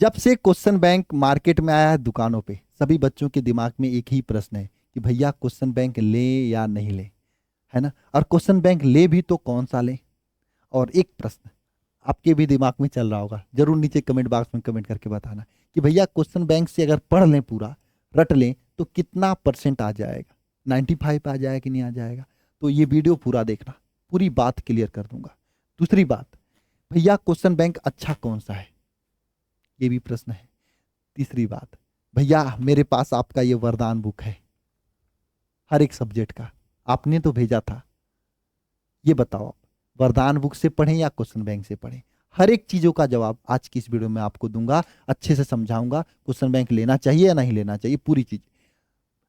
जब से question bank market में आया है दुकानों पे, सभी बच्चों के दिमाग में एक ही प्रश्न है कि भैया क्वेश्चन बैंक ले या नहीं ले, है ना। और क्वेश्चन बैंक ले भी तो कौन सा ले। और एक प्रश्न आपके भी दिमाग में चल रहा होगा, जरूर नीचे कमेंट बॉक्स में कमेंट करके बताना कि भैया क्वेश्चन बैंक से अगर पढ़ लें, पूरा रट लें, तो कितना परसेंट आ जाएगा, 95 आ जाएगा कि नहीं आ जाएगा। तो ये वीडियो पूरा देखना, पूरी बात क्लियर कर दूंगा। दूसरी बात, भैया क्वेश्चन बैंक अच्छा कौन सा है, ये भी प्रश्न है। तीसरी बात, भैया मेरे पास आपका ये वरदान बुक है हर एक सब्जेक्ट का, आपने तो भेजा था, ये बताओ आप वरदान बुक से पढ़ें या क्वेश्चन बैंक से पढ़ें। हर एक चीजों का जवाब आज की इस वीडियो में आपको दूंगा, अच्छे से समझाऊंगा। क्वेश्चन बैंक लेना चाहिए या नहीं लेना चाहिए, पूरी चीज।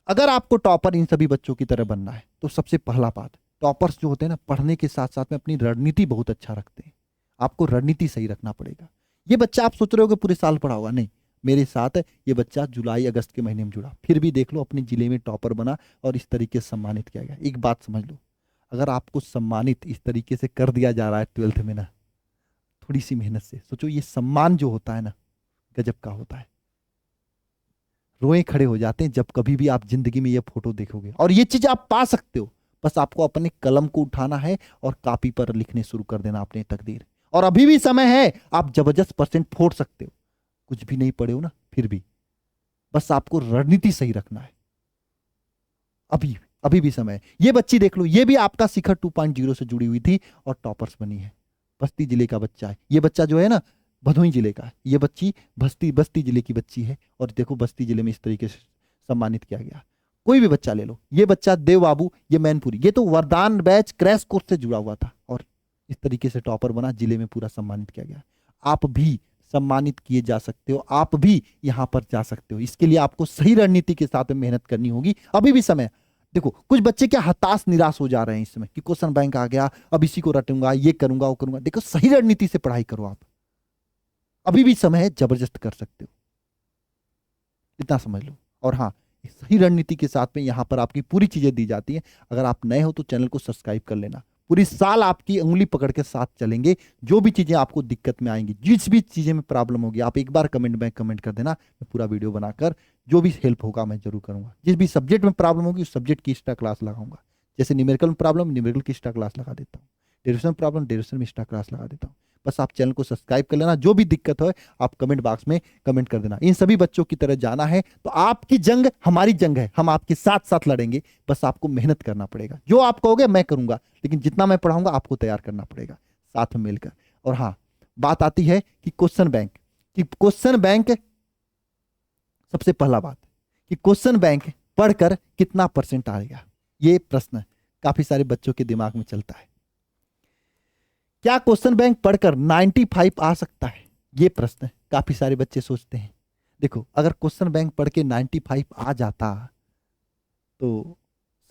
अगर आपको टॉपर इन सभी बच्चों की तरह बनना है तो सबसे पहला बात, टॉपर्स जो होते हैं ना, पढ़ने के साथ साथ में अपनी रणनीति बहुत अच्छा रखते हैं। आपको रणनीति सही रखना पड़ेगा। ये बच्चा आप सोच रहे हो कि पूरे साल पढ़ा होगा, नहीं। मेरे साथ ये बच्चा जुलाई अगस्त के महीने में जुड़ा, फिर भी देख लो अपने जिले में टॉपर बना और इस तरीके से सम्मानित किया गया। एक बात समझ लो, अगर आपको सम्मानित इस तरीके से कर दिया जा रहा है 12th में ना, थोड़ी सी मेहनत से सोचो, ये सम्मान जो होता है ना, गजब का होता है। रोए खड़े हो जाते हैं जब कभी भी आप जिंदगी में ये फोटो देखोगे। और ये चीज आप पा सकते हो, बस आपको अपने कलम को उठाना है और कॉपी पर लिखने शुरू कर देना अपने तकदीर। और अभी भी समय है, आप जबरदस्त परसेंट फोड़ सकते हो। कुछ भी नहीं पढ़े हो ना, फिर भी बस आपको रणनीति सही रखना है। अभी अभी भी समय है। ये बच्ची देख लो, ये भी आपका शिखर 2.0 से जुड़ी हुई थी और टॉपर्स बनी है। बस्ती जिले का बच्चा है ये बच्चा, जो है ना, भदोही जिले का है। ये बच्ची बस्ती बस्ती जिले की बच्ची है और देखो बस्ती जिले में इस तरीके से सम्मानित किया गया। कोई भी बच्चा ले लो, ये बच्चा देव बाबू, ये मैनपुरी, ये तो वरदान बैच क्रैश कोर्स से जुड़ा हुआ था और इस तरीके से टॉपर बना, जिले में पूरा सम्मानित किया गया। आप भी सम्मानित किए जा सकते हो, आप भी यहां पर जा सकते हो। इसके लिए आपको सही रणनीति के साथ में मेहनत करनी होगी। अभी भी समय। देखो कुछ बच्चे क्या हताश निराश हो जा रहे हैं इस समय कि क्वेश्चन बैंक आ गया, अब इसी को रटूंगा, ये करूंगा वो करूंगा। देखो सही रणनीति से पढ़ाई करो आप, अभी भी समय है, जबरदस्त कर सकते हो, इतना समझ लो। और हाँ, सही रणनीति के साथ में यहाँ पर आपकी पूरी चीजें दी जाती हैं। अगर आप नए हो तो चैनल को सब्सक्राइब कर लेना। पूरी साल आपकी उंगली पकड़ के साथ चलेंगे। जो भी चीजें आपको दिक्कत में आएंगी, जिस भी चीजें में प्रॉब्लम होगी, आप एक बार कमेंट में कमेंट कर देना, मैं पूरा वीडियो बनाकर जो भी हेल्प होगा मैं जरूर करूंगा। जिस भी सब्जेक्ट में प्रॉब्लम होगी उस सब्जेक्ट की एक्स्ट्रा क्लास लगाऊंगा। जैसे न्यूमेरिकल में प्रॉब्लम, न्यूमेरिकल की एक्स्ट्रा क्लास लगा देता हूँ। डेरिवेशन प्रॉब्लम, डेरिवेशन में एक्स्ट्रा क्लास लगा देता हूँ। बस आप चैनल को सब्सक्राइब कर लेना। जो भी दिक्कत हो आप कमेंट बॉक्स में कमेंट कर देना। इन सभी बच्चों की तरह जाना है तो आपकी जंग हमारी जंग है, हम आपके साथ साथ लड़ेंगे। बस आपको मेहनत करना पड़ेगा, जो आप कहोगे मैं करूंगा, लेकिन जितना मैं पढ़ाऊंगा आपको तैयार करना पड़ेगा साथ में मिलकर। और हाँ, बात आती है कि क्वेश्चन बैंक, कि क्वेश्चन बैंक, सबसे पहला बात कि क्वेश्चन बैंक पढ़कर कितना परसेंट आएगा, ये प्रश्न काफी सारे बच्चों के दिमाग में चलता है। क्या क्वेश्चन बैंक पढ़कर 95 आ सकता है, ये प्रश्न काफी सारे बच्चे सोचते हैं। देखो अगर क्वेश्चन बैंक पढ़ के 95 आ जाता तो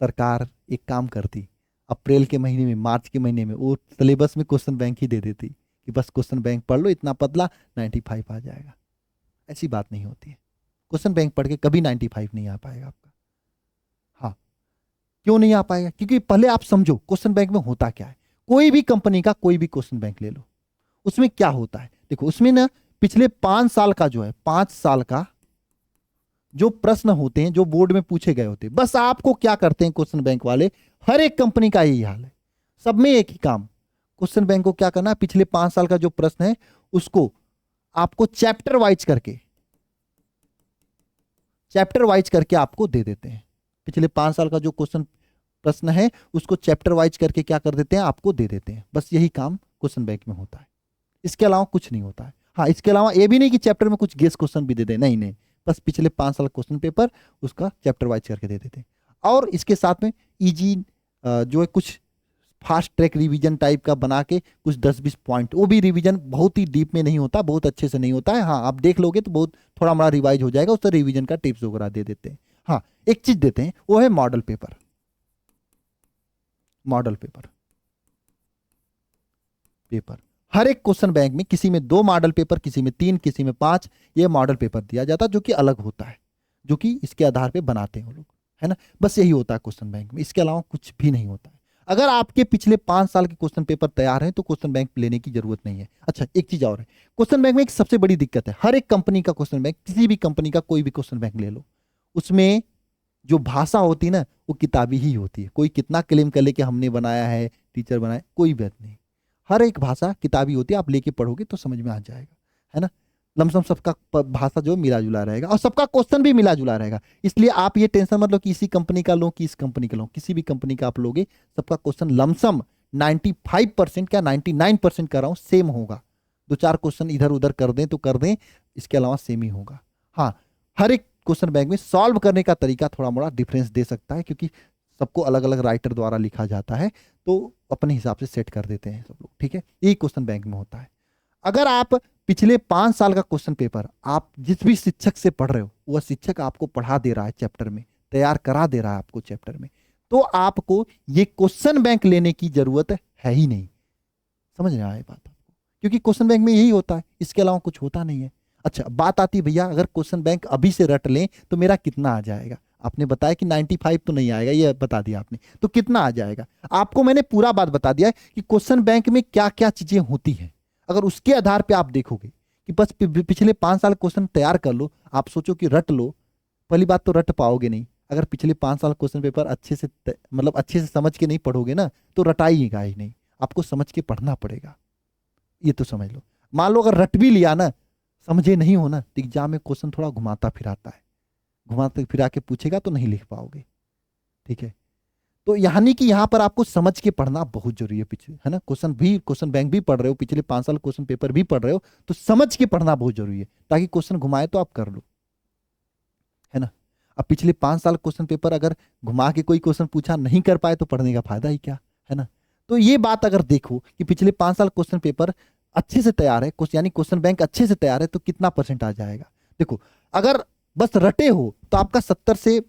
सरकार एक काम करती, अप्रैल के महीने में, मार्च के महीने में वो सिलेबस में क्वेश्चन बैंक ही दे देती कि बस क्वेश्चन बैंक पढ़ लो, इतना पतला, 95 आ जाएगा। ऐसी बात नहीं होती है। क्वेश्चन बैंक पढ़ के कभी 95 नहीं आ पाएगा आपका। हाँ, क्यों नहीं आ पाएगा? क्योंकि पहले आप समझो क्वेश्चन बैंक में होता क्या है। कोई भी कंपनी का कोई भी क्वेश्चन बैंक ले लो, उसमें क्या होता है, देखो उसमें ना पिछले 5 साल का जो है, 5 साल का जो प्रश्न होते हैं, जो बोर्ड में पूछे गए होते हैं, बस आपको क्या करते हैं क्वेश्चन बैंक वाले, हर एक कंपनी का यही हाल है, सब में एक ही काम। क्वेश्चन बैंक को क्या करना है, पिछले 5 साल का जो प्रश्न है उसको आपको चैप्टर वाइज करके आपको दे देते हैं। पिछले 5 साल का जो क्वेश्चन प्रश्न है उसको चैप्टर वाइज करके क्या कर देते हैं, आपको दे देते हैं। बस यही काम क्वेश्चन बैंक में होता है, इसके अलावा कुछ नहीं होता है। हाँ, इसके अलावा ये भी नहीं कि चैप्टर में कुछ गेस क्वेश्चन भी दे दें, नहीं नहीं, बस पिछले 5 साल क्वेश्चन पेपर उसका चैप्टर वाइज करके दे देते हैं। और इसके साथ में इजी जो है कुछ फास्ट ट्रैक रिवीजन टाइप का बना के कुछ 10-20 पॉइंट, वो भी रिवीजन बहुत ही डीप में नहीं होता, बहुत अच्छे से नहीं होता है। हाँ, आप देख लोगे तो बहुत थोड़ा बड़ा रिवाइज हो जाएगा, उससे रिवीजन का टिप्स वगैरह दे देते हैं। हाँ, एक चीज देते हैं वो है model paper. Model paper paper हर एक क्वेश्चन बैंक में, किसी में 2 मॉडल पेपर, किसी में 3, किसी में 5, ये मॉडल पेपर दिया जाता है जो कि अलग होता है, जो कि इसके आधार पे बनाते हैं वो लोग, है ना। बस यही होता है क्वेश्चन बैंक में, इसके अलावा कुछ भी नहीं होता है। अगर आपके पिछले 5 साल के क्वेश्चन पेपर तैयार हैं तो क्वेश्चन बैंक लेने की जरूरत नहीं है। अच्छा, एक चीज और है, क्वेश्चन बैंक में एक सबसे बड़ी दिक्कत है, हर एक कंपनी का क्वेश्चन बैंक, किसी भी कंपनी का कोई भी क्वेश्चन बैंक ले लो, उसमें जो भाषा होती है ना वो किताबी ही होती है। कोई कितना क्लेम कर ले कि हमने बनाया है, टीचर बनाया, कोई बात नहीं, हर एक भाषा किताबी होती है। आप लेके पढ़ोगे तो समझ में आ जाएगा, है ना। लमसम सबका भाषा जो मिला जुला रहेगा और सबका क्वेश्चन भी मिला जुला रहेगा। इसलिए आप ये टेंशन मत लो कि इसी कंपनी का लो कि इस कंपनी का लो, किसी भी कंपनी का आप लोगे सबका क्वेश्चन लमसम 95% क्या 99% कर रहा हूं सेम होगा। 2-4 क्वेश्चन इधर उधर कर दें तो कर दें, इसके अलावा सेम ही होगा। हाँ, हर एक क्वेश्चन बैंक में सॉल्व करने का तरीका थोड़ा मोड़ा डिफरेंस दे सकता है, क्योंकि सबको अलग अलग राइटर द्वारा लिखा जाता है, तो अपने हिसाब से सेट कर देते हैं सब लोग, ठीक है। यही क्वेश्चन बैंक में होता है। अगर आप पिछले 5 साल का क्वेश्चन पेपर आप जिस भी शिक्षक से पढ़ रहे हो, वह शिक्षक आपको पढ़ा दे रहा है चैप्टर में, तैयार करा दे रहा है आपको चैप्टर में, तो आपको ये क्वेश्चन बैंक लेने की जरूरत है ही नहीं। समझ रहे हैं बात आपको, क्योंकि क्वेश्चन बैंक में यही होता है, इसके अलावा कुछ होता नहीं है। अच्छा, बात आती है भैया अगर क्वेश्चन बैंक अभी से रट लें तो मेरा कितना आ जाएगा। आपने बताया कि 95 तो नहीं आएगा, ये बता दिया आपने, तो कितना आ जाएगा। आपको मैंने पूरा बात बता दिया है कि क्वेश्चन बैंक में क्या क्या चीजें होती हैं। अगर उसके आधार पे आप देखोगे कि बस पिछले 5 साल क्वेश्चन तैयार कर लो, आप सोचो कि रट लो, पहली बात तो रट पाओगे नहीं। अगर पिछले 5 साल क्वेश्चन पेपर अच्छे से मतलब अच्छे से समझ के नहीं पढ़ोगे ना तो रटाइएगा ही नहीं, आपको समझ के पढ़ना पड़ेगा, ये तो समझ लो। मान लो अगर रट भी लिया ना, समझे नहीं हो ना, तो एग्जाम में क्वेश्चन थोड़ा घुमाता फिराता है, घुमाते फिरा के पूछेगा तो नहीं लिख पाओगे, ठीक है। तो यानी कि यहाँ पर आपको समझ के पढ़ना बहुत जरूरी है, पिछले, है ना, क्वेश्चन बैंक भी पढ़ रहे हो, पिछले 5 साल क्वेश्चन पेपर भी पढ़ रहे हो, तो समझ के पढ़ना बहुत जरूरी है, ताकि क्वेश्चन घुमाए तो आप कर लो, है ना। अब पिछले 5 साल क्वेश्चन पेपर अगर घुमा के कोई क्वेश्चन पूछा नहीं कर पाए तो पढ़ने का फायदा ही क्या, है ना। तो ये बात अगर देखो कि पिछले 5 साल क्वेश्चन पेपर अच्छे से तैयार है, यानी क्वेश्चन बैंक अच्छे से तैयार है, तो कितना परसेंट आ जाएगा। देखो, अगर बस रटे हो तो आपका 70 से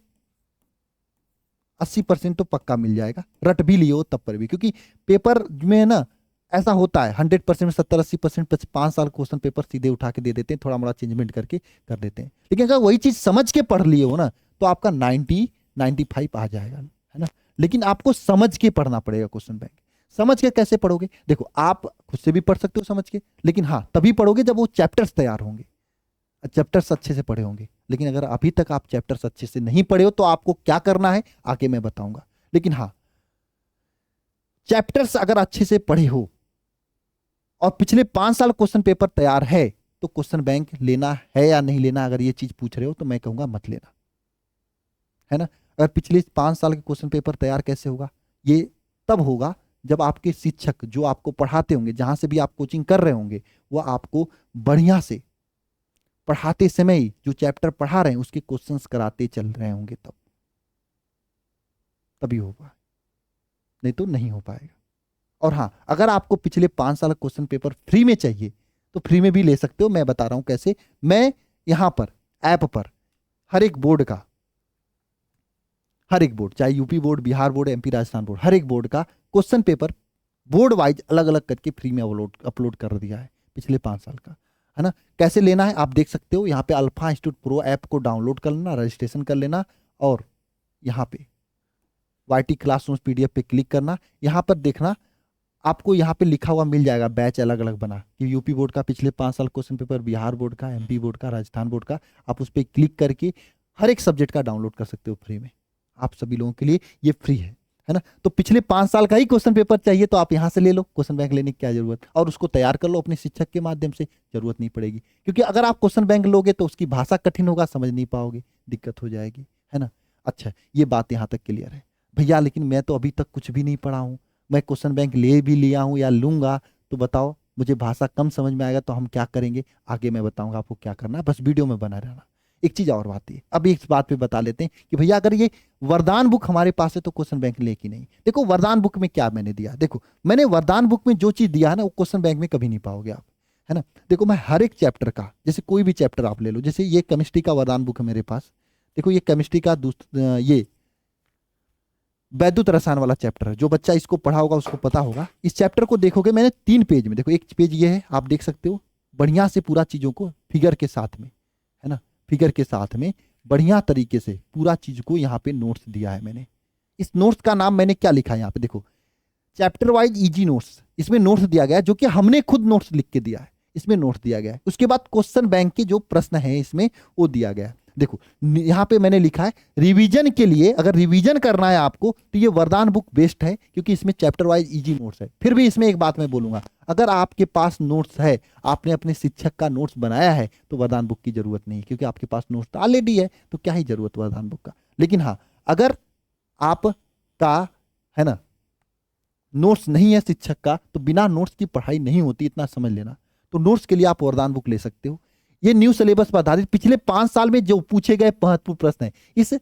80% तो पक्का मिल जाएगा, रट भी लियो तब पर भी, क्योंकि पेपर में ना ऐसा होता है 100% में 70-80% 5 साल क्वेश्चन पेपर सीधे उठा के दे देते हैं, थोड़ा मोड़ा चेंजमेंट करके कर देते हैं। लेकिन अगर वही चीज समझ के पढ़ लिए हो ना तो आपका 90-95 आ जाएगा, है ना। लेकिन आपको समझ के पढ़ना पड़ेगा क्वेश्चन बैंक। समझ के कैसे पढ़ोगे, देखो आप खुद से भी पढ़ सकते हो समझ के, लेकिन हाँ तभी पढ़ोगे जब वो चैप्टर्स तैयार होंगे, चैप्टर्स अच्छे से पढ़े होंगे। लेकिन अगर अभी तक आप चैप्टर्स अच्छे से नहीं पढ़े हो तो आपको क्या करना है आगे मैं बताऊंगा। लेकिन हाँ, चैप्टर्स अगर अच्छे से पढ़े हो और पिछले 5 साल क्वेश्चन पेपर तैयार है तो क्वेश्चन बैंक लेना है या नहीं लेना, अगर ये चीज पूछ रहे हो तो मैं कहूंगा मत लेना, है ना। अगर पिछले 5 साल के क्वेश्चन पेपर तैयार कैसे होगा, ये तब होगा जब आपके शिक्षक जो आपको पढ़ाते होंगे, जहां से भी आप कोचिंग कर रहे होंगे, वह आपको बढ़िया से पढ़ाते समय ही जो चैप्टर पढ़ा रहे हैं उसके क्वेश्चंस कराते चल रहे होंगे, तभी होगा, नहीं तो नहीं हो पाएगा। और हाँ, अगर आपको पिछले 5 साल क्वेश्चन पेपर फ्री में चाहिए तो फ्री में भी ले सकते हो, मैं बता रहा हूं कैसे। मैं यहां पर ऐप पर हर एक बोर्ड का, हर एक बोर्ड चाहे UP board, Bihar board, MP Rajasthan board, हर एक बोर्ड का क्वेश्चन पेपर बोर्ड वाइज अलग अलग करके फ्री में अपलोड कर दिया है पिछले 5 साल का, है ना। कैसे लेना है आप देख सकते हो, यहाँ पे अल्फा इंस्टीट्यूट प्रो ऐप को डाउनलोड कर लेना, रजिस्ट्रेशन कर लेना और यहाँ पे वाईटी क्लासरूम पीडीएफ पे क्लिक करना। यहाँ पर देखना आपको यहाँ पे लिखा हुआ मिल जाएगा बैच अलग अलग बना कि यूपी बोर्ड का पिछले 5 साल क्वेश्चन पेपर, बिहार बोर्ड का, एमपी बोर्ड का, राजस्थान बोर्ड का। आप उस पर क्लिक करके हर एक सब्जेक्ट का डाउनलोड कर सकते हो फ्री में, आप सभी लोगों के लिए ये फ्री है ना। तो पिछले 5 साल का ही क्वेश्चन पेपर चाहिए तो आप यहाँ से ले लो, क्वेश्चन बैंक लेने की क्या जरूरत, और उसको तैयार कर लो अपने शिक्षक के माध्यम से, जरूरत नहीं पड़ेगी। क्योंकि अगर आप क्वेश्चन बैंक लोगे तो उसकी भाषा कठिन होगा, समझ नहीं पाओगे, दिक्कत हो जाएगी, है ना। अच्छा, ये बात यहाँ तक क्लियर है भैया। लेकिन मैं तो अभी तक कुछ भी नहीं पढ़ा हूँ, मैं क्वेश्चन बैंक ले भी लिया हूँ या लूंगा, तो बताओ मुझे भाषा कम समझ में आएगा तो हम क्या करेंगे, आगे मैं बताऊंगा आपको क्या करना है, बस वीडियो में बना रहना। एक चीज और बात है, अब इस बात पे बता लेते हैं कि भैया अगर ये वरदान बुक हमारे पास है तो क्वेश्चन बैंक ले कि नहीं। देखो वरदान बुक में क्या मैंने दिया, देखो मैंने वरदान बुक में जो चीज दिया है ना वो क्वेश्चन बैंक में कभी नहीं पाओगे आप, है ना। देखो मैं हर एक चैप्टर का, जैसे कोई भी चैप्टर आप ले लो, जैसे ये केमिस्ट्री का वरदान बुक है मेरे पास, देखो ये केमिस्ट्री का ये वैद्युत रसायन वाला चैप्टर है, जो बच्चा इसको पढ़ा होगा उसको पता होगा। इस चैप्टर को देखोगे मैंने 3 पेज में, देखो एक पेज ये है आप देख सकते हो, बढ़िया से पूरा चीजों को फिगर के साथ में, है ना, फिगर के साथ में बढ़िया तरीके से पूरा चीज को यहाँ पे नोट्स दिया है मैंने। इस नोट्स का नाम मैंने क्या लिखा है यहाँ पे देखो, चैप्टर वाइज इजी नोट्स, इसमें नोट्स दिया गया है जो कि हमने खुद नोट्स लिख के दिया है, इसमें नोट्स दिया गया है। उसके बाद क्वेश्चन बैंक के जो प्रश्न है इसमें वो दिया गया है। देखो यहाँ पे मैंने लिखा है रिवीजन के लिए, अगर रिवीजन करना है आपको तो ये वरदान बुक बेस्ट है, क्योंकि इसमें चैप्टर वाइज इजी नोट्स है। फिर भी इसमें एक बात मैं बोलूंगा, अगर आपके पास नोट्स है, आपने अपने शिक्षक का नोट्स बनाया है, तो वरदान बुक की जरूरत नहीं है, क्योंकि आपके पास नोट्स तो ऑलरेडी है, तो क्या ही जरूरत वरदान बुक का। लेकिन हाँ, अगर आपका है ना नोट्स नहीं है शिक्षक का, तो बिना नोट्स की पढ़ाई नहीं होती, इतना समझ लेना। तो नोट्स के लिए आप वरदान बुक ले सकते हो। ये न्यू सिलेबस पर आधारित पिछले 5 साल में जो पूछे गए महत्वपूर्ण प्रश्न है, इस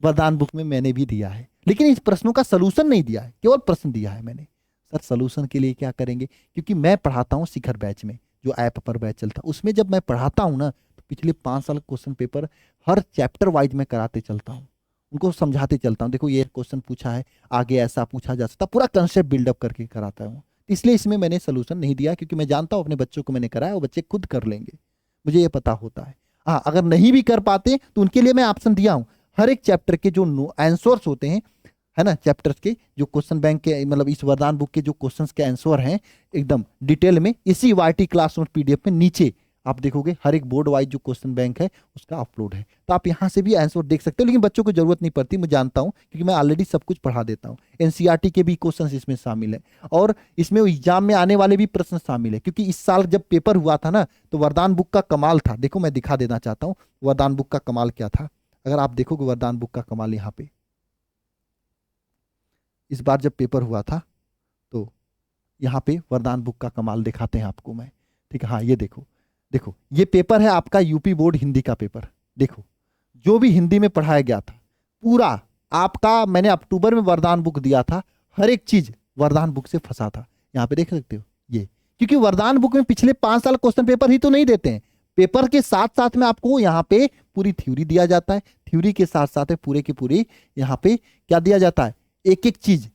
वरदान बुक में मैंने भी दिया है, लेकिन इस प्रश्नों का सलूशन नहीं दिया है, केवल प्रश्न दिया है मैंने। सर सलूशन के लिए क्या करेंगे, क्योंकि मैं पढ़ाता हूँ शिखर बैच में, जो ऐप पर बैच चलता, उसमें जब मैं पढ़ाता हूँ ना, तो पिछले 5 साल क्वेश्चन पेपर हर चैप्टर वाइज में कराते चलता हूँ, उनको समझाते चलता हूँ। देखो ये क्वेश्चन पूछा है, आगे ऐसा पूछा जा सकता, पूरा कंसेप्ट बिल्डअप करके कराता हूँ। इसलिए इसमें मैंने सोल्यूशन नहीं दिया, क्योंकि मैं जानता हूँ अपने बच्चों को मैंने कराया, वो बच्चे खुद कर लेंगे, मुझे ये पता होता है। हाँ, अगर नहीं भी कर पाते तो उनके लिए मैं ऑप्शन दिया हूँ, हर एक चैप्टर के जो आंसर्स होते हैं, है ना, चैप्टर्स के जो क्वेश्चन बैंक के, मतलब इस वरदान बुक के जो क्वेश्चंस के आंसर हैं एकदम डिटेल में, इसी वाईटी क्लासरूम पीडीएफ में नीचे आप देखोगे हर एक बोर्ड वाइज जो क्वेश्चन बैंक है उसका अपलोड है, तो आप यहाँ से भी आंसर देख सकते हो। लेकिन बच्चों को जरूरत नहीं पड़ती, मैं जानता हूँ, क्योंकि मैं ऑलरेडी सब कुछ पढ़ा देता हूँ। एनसीईआरटी के भी क्वेश्चन इसमें शामिल है, और इसमें एग्जाम में आने वाले भी प्रश्न शामिल है, क्योंकि इस साल जब पेपर हुआ था ना, तो वरदान बुक का कमाल था। देखो मैं दिखा देना चाहता हूँ वरदान बुक का कमाल क्या था। अगर आप देखोगे वरदान बुक का कमाल, यहाँ पे इस बार जब पेपर हुआ था, तो यहाँ पे वरदान बुक का कमाल दिखाते हैं आपको मैं, ठीक है। हाँ ये देखो, देखो ये पेपर है आपका यूपी बोर्ड हिंदी का पेपर। देखो जो भी हिंदी में पढ़ाया गया था पूरा आपका, मैंने अक्टूबर में वरदान बुक दिया था, हर एक चीज वरदान बुक से फंसा था। यहाँ पे देख सकते हो ये, क्योंकि वरदान बुक में पिछले 5 साल क्वेश्चन पेपर ही तो नहीं देते हैं, पेपर के साथ साथ में आपको यहाँ पे पूरी थ्योरी दिया जाता है, थ्योरी के साथ साथ पूरे की पूरी यहाँ पे क्या दिया जाता है, एक एक चीज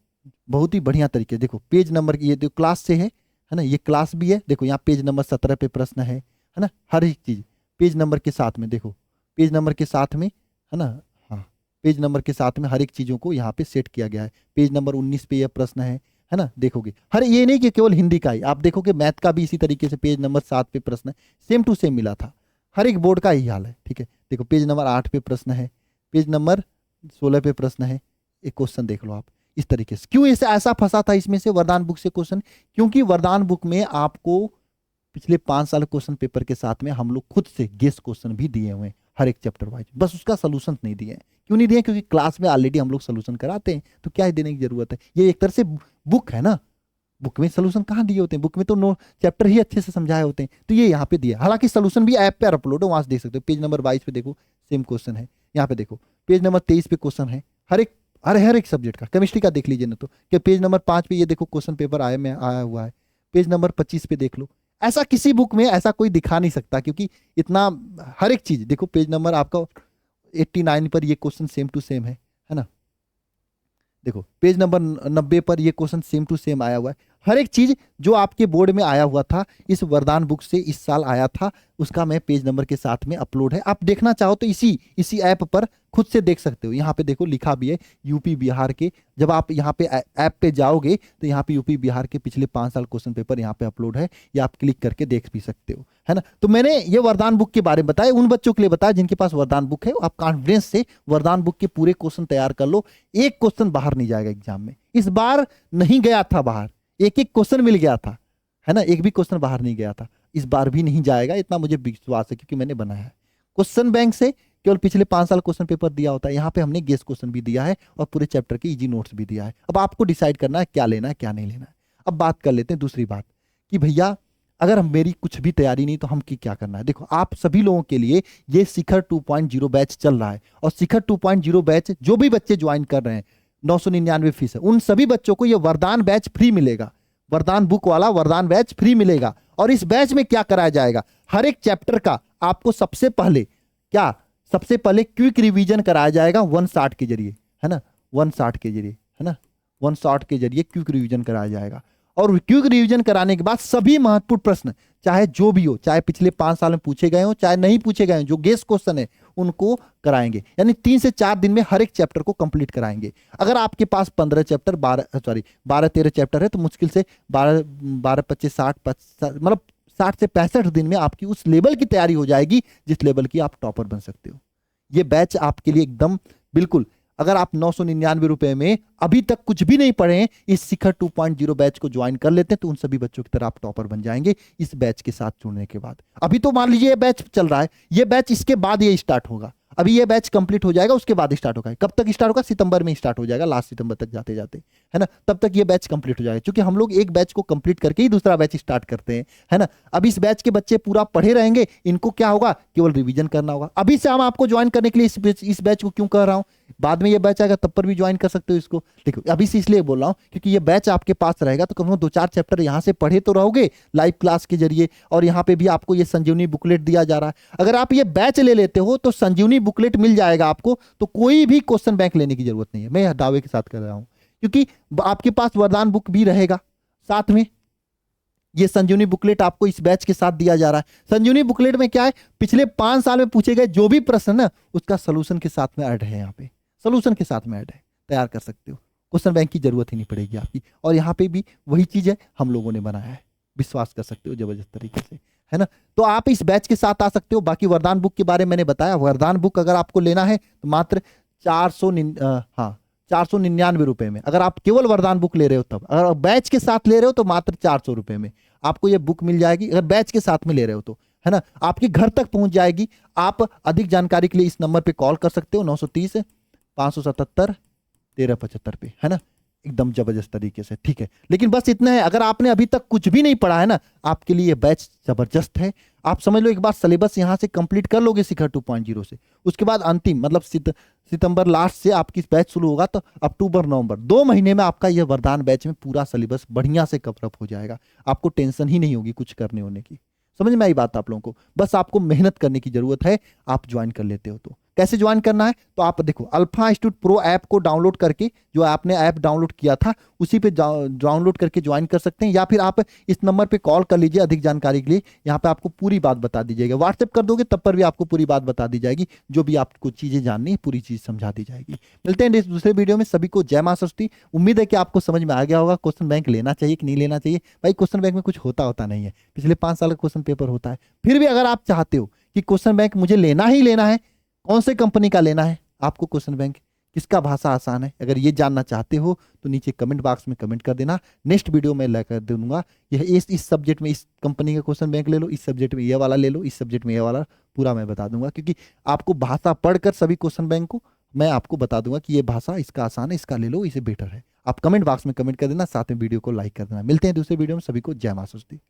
बहुत ही बढ़िया तरीके। देखो पेज नंबर, ये जो क्लास से है ना, ये क्लास भी है। देखो यहाँ पेज नंबर 17 पे प्रश्न है ना, हर एक चीज पेज नंबर के साथ में, देखो पेज नंबर के साथ में, है ना, हाँ पेज नंबर के साथ में हर एक चीजों को यहाँ पे सेट किया गया है। पेज नंबर 19 पे यह प्रश्न है ना, देखोगे हर, ये नहीं कि केवल हिंदी का ही, आप देखोगे मैथ का भी इसी तरीके से पेज नंबर 7 पे प्रश्न है, सेम टू सेम मिला था, हर एक बोर्ड का यही हाल है, ठीक है। देखो पेज नंबर 8 पे प्रश्न है, पेज नंबर 16 पे प्रश्न है, एक क्वेश्चन देख लो आप इस तरीके से। क्यों इसे ऐसा फंसा था इसमें से वरदान बुक से क्वेश्चन, क्योंकि वरदान बुक में आपको पिछले 5 साल क्वेश्चन पेपर के साथ में हम लोग खुद से गेस क्वेश्चन भी दिए हुए हैं हर एक चैप्टर वाइज, बस उसका सोल्यूशन नहीं दिए हैं। क्यों नहीं दिए, क्योंकि क्लास में ऑलरेडी हम लोग सोल्यूशन कराते हैं, तो क्या देने की जरूरत है। ये एक तरह से बुक है ना, बुक में सोल्यूशन कहाँ दिए होते हैं, बुक में तो नो चैप्टर ही अच्छे से समझाए होते हैं, तो ये यहाँ पे दिया। हालांकि सोल्यूशन भी ऐप पे अपलोड है, वहां से देख सकते हो। पेज नंबर 22 पे देखो सेम क्वेश्चन है, यहाँ पे देखो पेज नंबर 23 पे क्वेश्चन है, हर एक सब्जेक्ट का। केमिस्ट्री का देख लीजिए ना, तो क्या पेज नंबर 5 पे ये देखो क्वेश्चन पेपर आया हुआ है, पेज नंबर 25 पे देख लो। ऐसा किसी बुक में ऐसा कोई दिखा नहीं सकता, क्योंकि इतना हर एक चीज देखो, पेज नंबर आपका 89 पर ये क्वेश्चन सेम टू सेम है ना, देखो पेज नंबर 90 पर ये क्वेश्चन सेम टू सेम आया हुआ है। हर एक चीज जो आपके बोर्ड में आया हुआ था इस वरदान बुक से इस साल आया था, उसका मैं पेज नंबर के साथ में अपलोड है। आप देखना चाहो तो इसी ऐप पर खुद से देख सकते हो। यहाँ पे देखो लिखा भी है यूपी बिहार के, जब आप यहाँ पे ऐप पे जाओगे तो यहाँ पे यूपी बिहार के पिछले 5 साल क्वेश्चन पेपर यहाँ पे अपलोड है, या आप क्लिक करके देख भी सकते हो, है ना। तो मैंने ये वरदान बुक के बारे में बताया, उन बच्चों के लिए बताया जिनके पास वरदान बुक है। आप कॉन्फिडेंस से वरदान बुक के पूरे क्वेश्चन तैयार कर लो, एक क्वेश्चन बाहर नहीं जाएगा एग्जाम में। इस बार नहीं गया था बाहर, एक एक क्वेश्चन मिल गया था, है ना, एक भी क्वेश्चन बाहर नहीं गया था। इस बार भी नहीं जाएगा, इतना मुझे विश्वास है, क्योंकि मैंने बनाया है। क्वेश्चन बैंक से केवल पिछले 5 साल क्वेश्चन पेपर दिया होता है, यहाँ पे हमने गेस क्वेश्चन भी दिया है और पूरे चैप्टर के इजी नोट्स भी दिया है। अब आपको डिसाइड करना है क्या लेना है क्या नहीं लेना है। अब बात कर लेते हैं दूसरी बात कि भैया अगर मेरी कुछ भी तैयारी नहीं तो हम की क्या करना है। देखो आप सभी लोगों के लिए ये शिखर 2.0 बैच चल रहा है, और शिखर 2.0 बैच जो भी बच्चे ज्वाइन कर रहे हैं 999 फीस है, उन सभी बच्चों को ये वरदान बैच फ्री मिलेगा, वरदान बुक वाला वरदान बैच फ्री मिलेगा। और इस बैच में क्या कराया जाएगा, हर एक चैप्टर का आपको सबसे पहले क्विक रिवीजन कराया जाएगा 1 शॉट के जरिए, है ना, 1 शॉट के जरिए, है ना, 1 शॉट के जरिए क्विक रिवीजन कराया जाएगा। और क्विक रिवीजन कराने के बाद सभी महत्वपूर्ण प्रश्न चाहे जो भी हो, चाहे पिछले 5 साल में पूछे गए हो चाहे नहीं पूछे गए हो, जो गेस क्वेश्चन है उनको कराएंगे। यानी 3 से 4 दिन में हर एक चैप्टर को कंप्लीट कराएंगे। अगर आपके पास 15 चैप्टर 12-13 चैप्टर है तो मुश्किल से 12-25-60 मतलब 60 से 65 दिन में आपकी उस लेवल की तैयारी हो जाएगी जिस लेवल की आप टॉपर बन सकते हो। ये बैच आपके लिए एकदम बिल्कुल, अगर आप 999 रुपए में अभी तक कुछ भी नहीं पढ़े हैं, इस शिखर 2.0 बैच को ज्वाइन कर लेते हैं तो उन सभी बच्चों की तरह आप टॉपर बन जाएंगे इस बैच के साथ जुड़ने के बाद। अभी तो मान लीजिए ये बैच चल रहा है, ये बैच इसके बाद ये स्टार्ट होगा, अभी ये बैच कंप्लीट हो जाएगा उसके बाद स्टार्ट होगा। कब तक स्टार्ट होगा? सितंबर में स्टार्ट हो जाएगा, लास्ट सितंबर तक जाते जाते, है ना। तब तक ये बैच कंप्लीट हो जाएगा, क्योंकि हम लोग एक बैच को कंप्लीट करके ही दूसरा बैच स्टार्ट करते हैं, है ना। अभी इस बैच के बच्चे पूरा पढ़े रहेंगे, इनको क्या होगा, केवल रिवीजन करना होगा। अभी से हम आपको ज्वाइन करने के लिए इस बैच को क्यों कर रहा हूं, बाद में ये बैच आएगा तब पर भी ज्वाइन कर सकते हो इसको। देखो अभी से इसलिए बोल रहा हूं क्योंकि ये बैच आपके पास रहेगा तो कम से कम 2-4 चैप्टर यहां से पढ़े तो रहोगे लाइव क्लास के जरिए, और यहाँ पे भी आपको ये संजीवनी बुकलेट दिया जा रहा है। अगर आप ये बैच ले लेते हो तो संजीवनी बुकलेट मिल जाएगा आपको, तो कोई भी क्वेश्चन बैंक लेने की जरूरत नहीं है। मैं दावे के साथ कर रहा हूं क्योंकि आपके पास वरदान बुक भी रहेगा साथ में। ये संजीवनी बुकलेट आपको इस बैच के साथ दिया जा रहा है। संजीवनी बुकलेट में क्या है, पिछले 5 साल में पूछे गए जो भी प्रश्न ना उसका सोल्यूशन के साथ में ऐड है, यहाँ पे सोल्यूशन के साथ में ऐड है, तैयार कर सकते हो। क्वेश्चन बैंक की जरूरत ही नहीं पड़ेगी आपकी। और यहाँ पे भी वही चीज है हम लोगों ने बनाया है, विश्वास कर सकते हो जबरदस्त तरीके से, है ना। तो आप इस बैच के साथ आ सकते हो। बाकी वरदान बुक के बारे में मैंने बताया, वरदान बुक अगर आपको लेना है तो मात्र 499 रुपए में, अगर आप केवल वरदान बुक ले रहे हो तब। अगर बैच के साथ ले रहे हो तो मात्र 400 रुपए में आपको ये बुक मिल जाएगी, अगर बैच के साथ में ले रहे हो तो, है ना। आपके घर तक पहुंच जाएगी। आप अधिक जानकारी के लिए इस नंबर पे कॉल कर सकते हो, 930-577-1375 पे, है ना। एकदम जबरदस्त तरीके से, ठीक है। लेकिन बस इतना है, अगर आपने अभी तक कुछ भी नहीं पढ़ा है ना, आपके लिए बैच जबरदस्त है। आप समझ लो एक बार सिलेबस यहां से कंप्लीट कर लोगे शिखर 2.0 से, उसके बाद अंतिम मतलब सितंबर लास्ट से आपकी बैच शुरू होगा, तो अक्टूबर नवंबर 2 महीने में आपका यह वरदान बैच में पूरा सिलेबस बढ़िया से कवरअप हो जाएगा। आपको टेंशन ही नहीं होगी कुछ करने होने की। समझ में आई बात आप लोगों को? बस आपको मेहनत करने की जरूरत है। आप ज्वाइन कर लेते हो तो कैसे ज्वाइन करना है, तो आप देखो अल्फा इंस्टीट्यूट प्रो ऐप को डाउनलोड करके, जो आपने ऐप डाउनलोड किया था उसी पे डाउनलोड करके ज्वाइन कर सकते हैं, या फिर आप इस नंबर पे कॉल कर लीजिए अधिक जानकारी के लिए। यहाँ पे आपको पूरी बात बता दी जाएगी, व्हाट्सएप कर दोगे तब पर भी आपको पूरी बात बता दी जाएगी, जो भी आपको चीजें जाननी है पूरी चीज समझा दी जाएगी। मिलते हैं दूसरे वीडियो में। सभी को जय मां सरस्वती। उम्मीद है कि आपको समझ में आ गया होगा क्वेश्चन बैंक लेना चाहिए कि नहीं लेना चाहिए। भाई क्वेश्चन बैंक में कुछ होता नहीं है, पिछले 5 साल का क्वेश्चन पेपर होता है। फिर भी अगर आप चाहते हो कि क्वेश्चन बैंक मुझे लेना ही लेना है, कौन से कंपनी का लेना है आपको क्वेश्चन बैंक, किसका भाषा आसान है, अगर ये जानना चाहते हो तो नीचे कमेंट बॉक्स में कमेंट कर देना। नेक्स्ट वीडियो में लेकर दूंगा यह इस सब्जेक्ट में इस कंपनी का क्वेश्चन बैंक ले लो, इस सब्जेक्ट में ये वाला ले लो, इस सब्जेक्ट में ये वाला, पूरा मैं बता दूंगा। क्योंकि आपको भाषा पढ़कर सभी क्वेश्चन बैंक को मैं आपको बता दूंगा कि ये भाषा इसका आसान है, इसका ले लो, इसे बेटर है। आप कमेंट बॉक्स में कमेंट कर देना, साथ में वीडियो को लाइक कर देना। मिलते हैं दूसरे वीडियो में। सभी को जय मां सरस्वती।